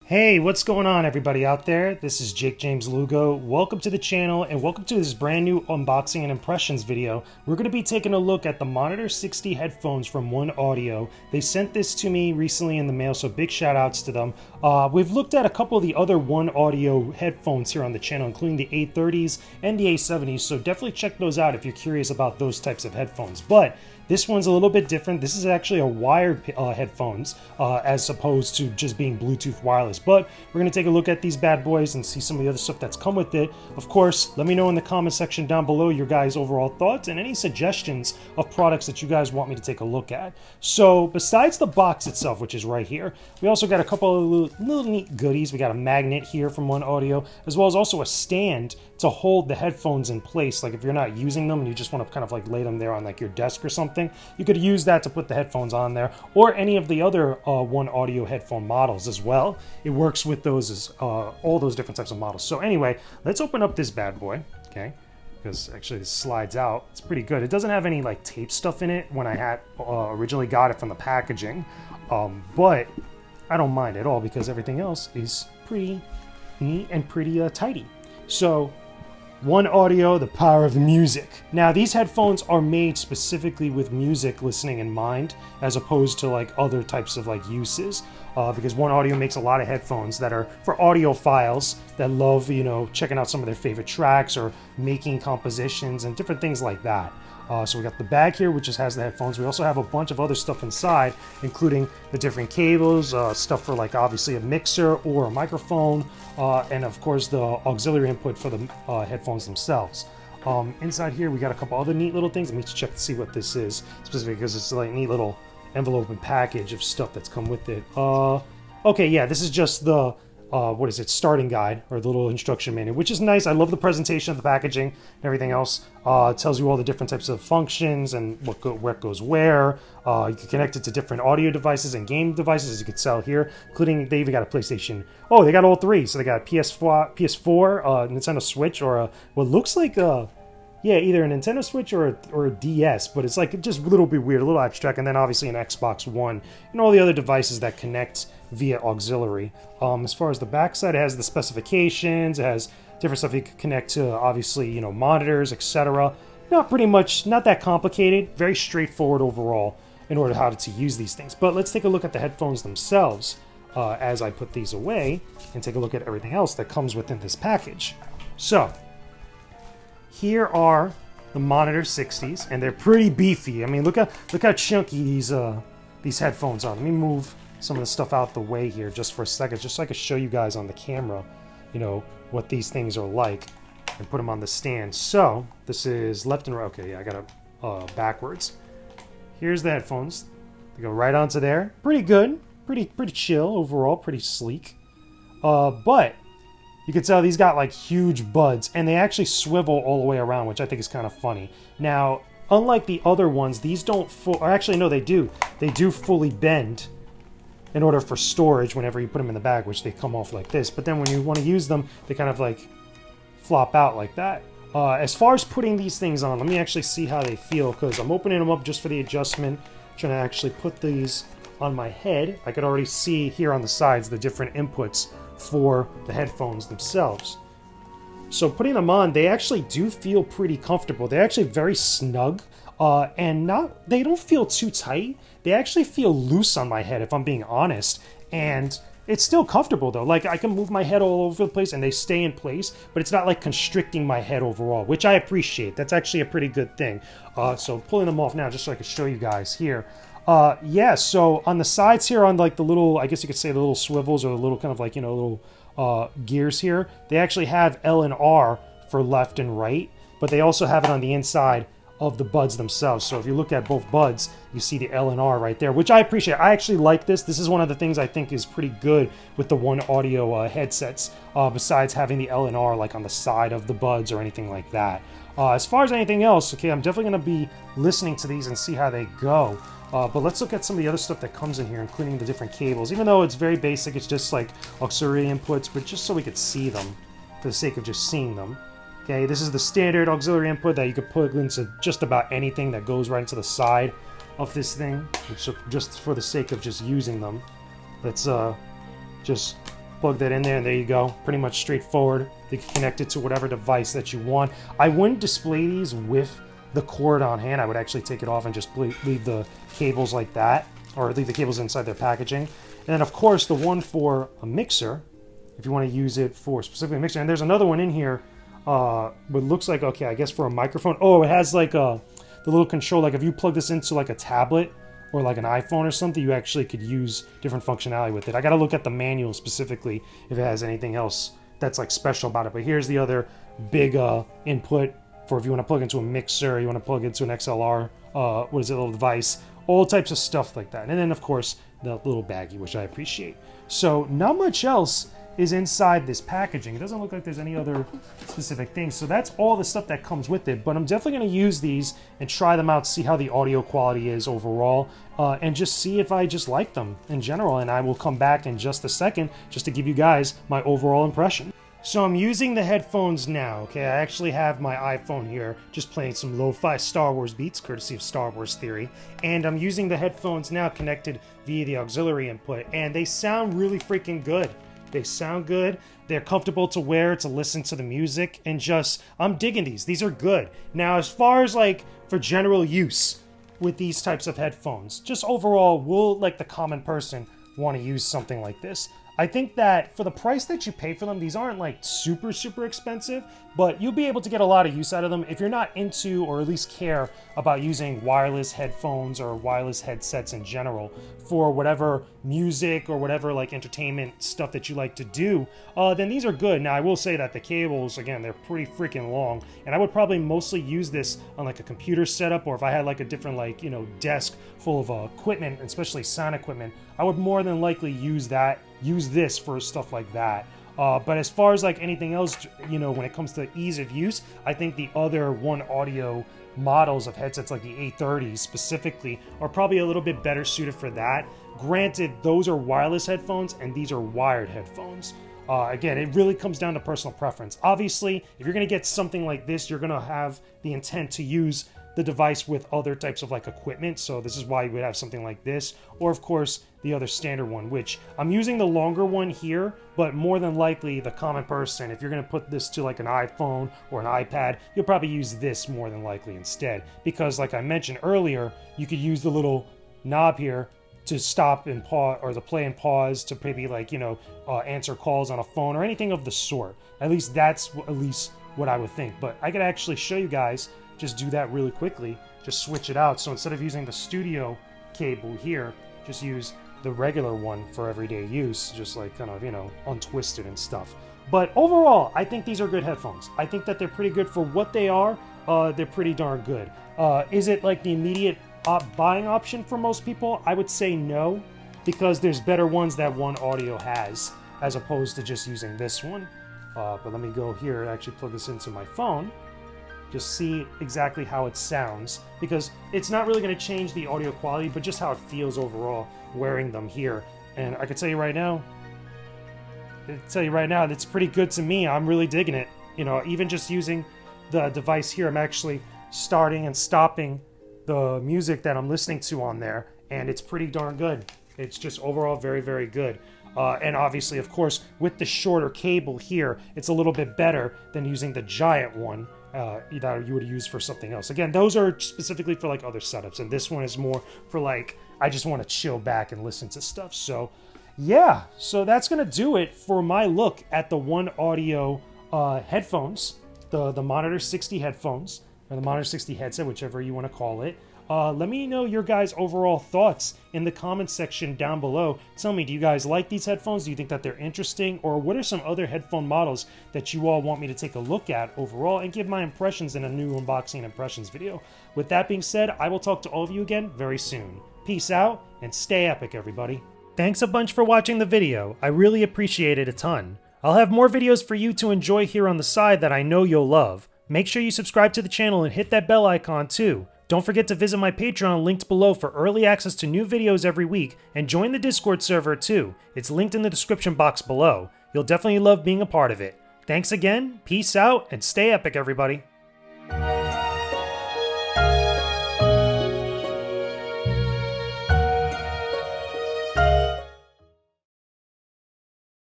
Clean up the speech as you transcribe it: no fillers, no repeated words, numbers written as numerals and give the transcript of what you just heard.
Hey, what's going on everybody out there? This is Jakejames Lugo. Welcome to the channel and welcome to this brand new unboxing and impressions video. We're going to be taking a look at the Monitor 60 headphones from OneOdio. They sent this to me recently in the mail, so big shout outs to them. We've looked at a couple of the other OneOdio headphones here on the channel, including the A30s and the A70s, so definitely check those out if you're curious about those types of headphones. But this one's a little bit different. This is actually a wired headphones as opposed to just being Bluetooth wireless. But we're going to take a look at these bad boys and see some of the other stuff that's come with it. Of course, let me know in the comment section down below your guys' overall thoughts and any suggestions of products that you guys want me to take a look at. So besides the box itself, which is right here, we also got a couple of little neat goodies. We got a magnet here from OneOdio, as well as also a stand to hold the headphones in place. Like if you're not using them and you just want to kind of like lay them there on like your desk or something, you could use that to put the headphones on there, or any of the other OneOdio headphone models as well. It works with those as all those different types of models. So anyway, let's open up this bad boy, okay? Because actually this slides out. It's pretty good. It doesn't have any like tape stuff in it when I had originally got it from the packaging, but I don't mind at all because everything else is pretty neat and pretty tidy. So OneOdio, the power of music. Now, these headphones are made specifically with music listening in mind, as opposed to like other types of like uses, because OneOdio makes a lot of headphones that are for audiophiles that love, you know, checking out some of their favorite tracks or making compositions and different things like that. So we got the bag here, which just has the headphones. We also have a bunch of other stuff inside, including the different cables, stuff for like obviously a mixer or a microphone, and of course the auxiliary input for the headphones themselves. Inside here, we got a couple other neat little things. Let me check to see what this is, specifically because it's like a neat little envelope and package of stuff that's come with it. Okay, yeah, this is just the what is it, starting guide, or the little instruction manual, which is nice. I love the presentation of the packaging and everything else. It tells you all the different types of functions and what goes where. You can connect it to different audio devices and game devices, as you can tell here, including they even got a PlayStation. Oh, they got all three. So they got a PS4, Nintendo Switch, or what looks like yeah, either a Nintendo Switch or a DS, but it's like just a little bit weird, a little abstract, and then obviously an Xbox One and all the other devices that connect via auxiliary. As far as the backside, it has the specifications, it has different stuff you can connect to, obviously, you know, monitors, etc. Not that complicated, very straightforward overall in order how to use these things. But let's take a look at the headphones themselves as I put these away and take a look at everything else that comes within this package. So here are the Monitor 60s, and they're pretty beefy. I mean, look how chunky these headphones are. Let me move some of the stuff out the way here just for a second, just so I can show you guys on the camera, you know, what these things are like, and put them on the stand. So this is left and right. Okay, yeah, I got it backwards. Here's the headphones. They go right onto there. Pretty good, pretty chill overall, pretty sleek. But you can tell these got like huge buds, and they actually swivel all the way around, which I think is kind of funny. Now, unlike the other ones, these don't or actually no, they do. They do fully bend in order for storage whenever you put them in the bag, which they come off like this. But then when you want to use them, they kind of like flop out like that. As far as putting these things on, let me actually see how they feel, because I'm opening them up just for the adjustment, trying to actually put these on my head. I could already see here on the sides the different inputs for the headphones themselves. So putting them on, they actually do feel pretty comfortable. They're actually very snug, and they don't feel too tight. They actually feel loose on my head, if I'm being honest, and it's still comfortable though. Like I can move my head all over the place and they stay in place, but it's not like constricting my head overall, which I appreciate. That's actually a pretty good thing. So pulling them off now just so I can show you guys here. Yeah, so on the sides here, on like the little, I guess you could say the little swivels, or the little kind of like, you know, little gears here, they actually have L and R for left and right, but they also have it on the inside of the buds themselves. So if you look at both buds, you see the L and R right there, which I appreciate. I actually like this. This is one of the things I think is pretty good with the OneOdio headsets, besides having the L and R like on the side of the buds or anything like that. As far as anything else, okay, I'm definitely going to be listening to these and see how they go. But let's look at some of the other stuff that comes in here, including the different cables. Even though it's very basic, it's just like auxiliary inputs, but just so we could see them for the sake of just seeing them. Okay, this is the standard auxiliary input that you could plug into just about anything that goes right into the side of this thing. So just for the sake of just using them, let's just plug that in there, and there you go. Pretty much straightforward. They can connect it to whatever device that you want. I wouldn't display these with the cord on hand. I would actually take it off and just leave the cables like that, or leave the cables inside their packaging. And then of course the one for a mixer, if you want to use it for specifically a mixer. And there's another one in here, but looks like, okay, I guess for a microphone. Oh, it has like the little control, like if you plug this into like a tablet or like an iPhone or something, you actually could use different functionality with it. I got to look at the manual specifically if it has anything else that's like special about it. But here's the other big input for if you want to plug into a mixer, you want to plug into an XLR, what is it, little device, all types of stuff like that. And then of course the little baggie, which I appreciate. So not much else is inside this packaging. It doesn't look like there's any other specific things. So that's all the stuff that comes with it. But I'm definitely going to use these and try them out, see how the audio quality is overall, and just see if I just like them in general. And I will come back in just a second just to give you guys my overall impression. So I'm using the headphones now, okay? I actually have my iPhone here, just playing some lo-fi Star Wars beats, courtesy of Star Wars Theory. And I'm using the headphones now connected via the auxiliary input, and they sound really freaking good. They sound good. They're comfortable to wear, to listen to the music, and just, I'm digging these. These are good. Now, as far as like for general use with these types of headphones, just overall, will like the common person want to use something like this? I think that for the price that you pay for them, these aren't like super expensive, but you'll be able to get a lot of use out of them if you're not into, or at least care about using wireless headphones or wireless headsets in general for whatever music or whatever like entertainment stuff that you like to do. Then these are good. Now I will say that the cables, again, they're pretty freaking long, and I would probably mostly use this on like a computer setup, or if I had like a different like, you know, desk full of equipment, especially sound equipment, I would more than likely use this for stuff like that. But as far as like anything else, you know, when it comes to ease of use, I think the other OneOdio models of headsets, like the A30s specifically, are probably a little bit better suited for that. Granted, those are wireless headphones and these are wired headphones. Again, it really comes down to personal preference. Obviously, if you're going to get something like this, you're going to have the intent to use the device with other types of like equipment, so this is why you would have something like this, or of course the other standard one, which I'm using the longer one here, but more than likely the common person, if you're going to put this to like an iPhone or an iPad, you'll probably use this more than likely instead, because like I mentioned earlier, you could use the little knob here to stop and pause, or the play and pause to maybe like, you know, answer calls on a phone or anything of the sort. At least that's what I would think. But I could actually show you guys, just do that really quickly, just switch it out. So instead of using the studio cable here, just use the regular one for everyday use, just like kind of, you know, untwisted and stuff. But overall, I think these are good headphones. I think that they're pretty good for what they are. They're pretty darn good. Is it like the immediate buying option for most people? I would say no, because there's better ones that OneOdio has, as opposed to just using this one. But let me go here and actually plug this into my phone. Just see exactly how it sounds, because it's not really going to change the audio quality, but just how it feels overall wearing them here. And I can tell you right now, it's pretty good to me. I'm really digging it. You know, even just using the device here, I'm actually starting and stopping the music that I'm listening to on there, and it's pretty darn good. It's just overall very good. And obviously, of course, with the shorter cable here, it's a little bit better than using the giant one that you would use for something else. Again, those are specifically for like other setups, and this one is more for like, I just want to chill back and listen to stuff. So yeah, so that's gonna do it for my look at the OneOdio headphones, the Monitor 60 headphones, or the Monitor 60 headset, whichever you want to call it. Let me know your guys' overall thoughts in the comments section down below. Tell me, do you guys like these headphones? Do you think that they're interesting? Or what are some other headphone models that you all want me to take a look at overall and give my impressions in a new unboxing and impressions video? With that being said, I will talk to all of you again very soon. Peace out and stay epic, everybody. Thanks a bunch for watching the video. I really appreciate it a ton. I'll have more videos for you to enjoy here on the side that I know you'll love. Make sure you subscribe to the channel and hit that bell icon too. Don't forget to visit my Patreon linked below for early access to new videos every week, and join the Discord server too. It's linked in the description box below. You'll definitely love being a part of it. Thanks again, peace out, and stay epic, everybody.